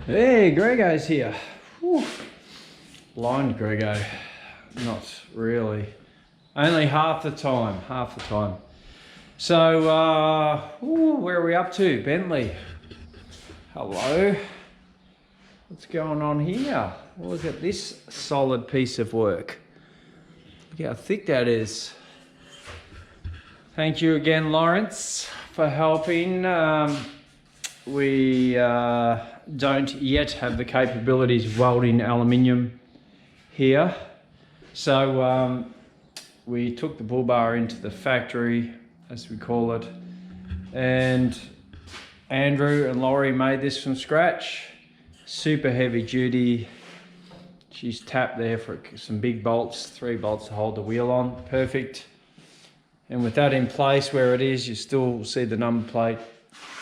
Hey, Grego's here. Whew. Blind Grego. Not really. Only half the time. So, where are we up to? Bentley. Hello. What's going on here? Look at this solid piece of work. Look how thick that is. Thank you again, Lawrence, for helping. We don't yet have the capabilities of welding aluminium here. So we took the bull bar into the factory, as we call it, and Andrew and Laurie made this from scratch. Super heavy duty. She's tapped there for some big bolts, 3 bolts to hold the wheel on, perfect. And with that in place where it is, you still see the number plate.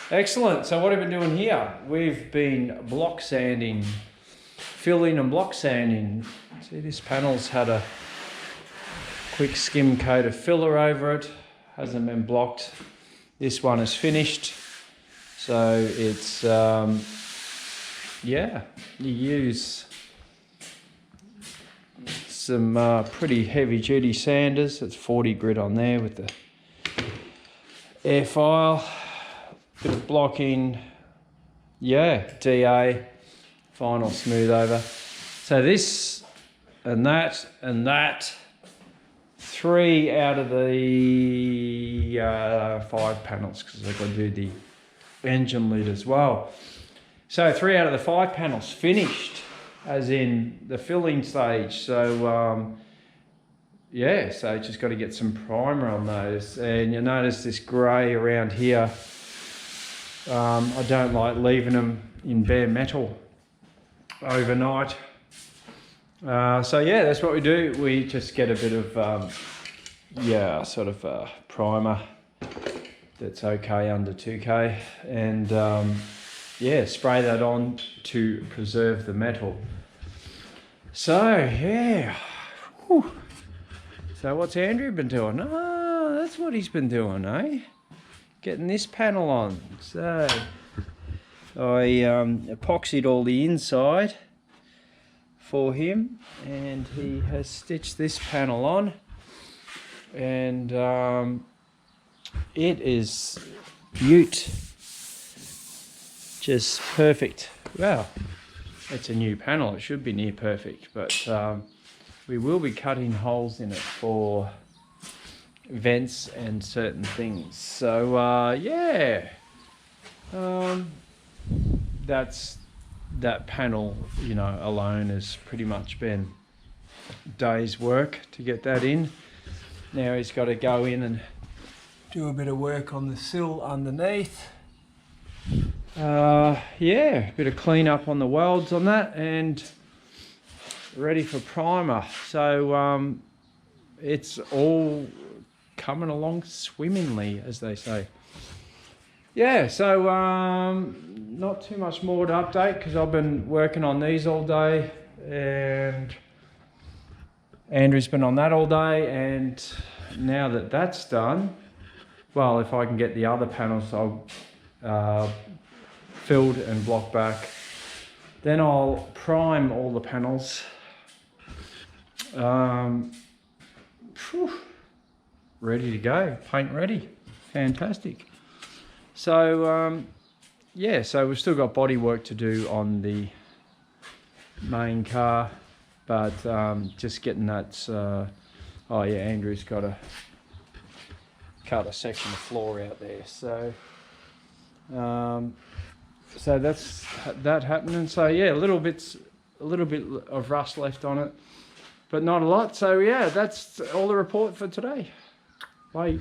Excellent. So what have we been doing here? We've been block sanding, filling and block sanding. See, this panel's had a quick skim coat of filler over it. Hasn't been blocked. This one is finished. So it's, yeah, you use some pretty heavy duty sanders. It's 40 grit on there with the air file. Bit of blocking, yeah, DA, final smooth over. So this and that, 3 out of the 5 panels, because I've got to do the engine lid as well. So 3 out of the 5 panels finished, as in the filling stage. So yeah, so just got to get some primer on those. And you'll notice this grey around here. I don't like leaving them in bare metal overnight. So yeah, that's what we do. We just get a bit of, yeah, sort of primer that's okay under 2K. And yeah, spray that on to preserve the metal. So yeah. Whew. So what's Andrew been doing? Oh, that's what he's been doing, eh? Getting this panel on. So I epoxied all the inside for him, and he has stitched this panel on, and it is beaut, just perfect. Well, it's a new panel, it should be near perfect, but we will be cutting holes in it for vents and certain things. So yeah, that's that panel, you know, alone has pretty much been a day's work to get that in. Now he's got to go in and do a bit of work on the sill underneath. Yeah, a bit of clean up on the welds on that, and ready for primer. So it's all coming along swimmingly, as they say. Yeah, so not too much more to update, because I've been working on these all day, and Andrew's been on that all day. And now that that's done, well, if I can get the other panels I'll filled and blocked back, then I'll prime all the panels. Ready to go, paint ready, fantastic. So yeah, so we've still got body work to do on the main car, but just getting that, oh yeah, Andrew's got to cut a section of floor out there, so so that's that happening. So yeah, a little bit of rust left on it, but not a lot. So yeah, that's all the report for today. Bye.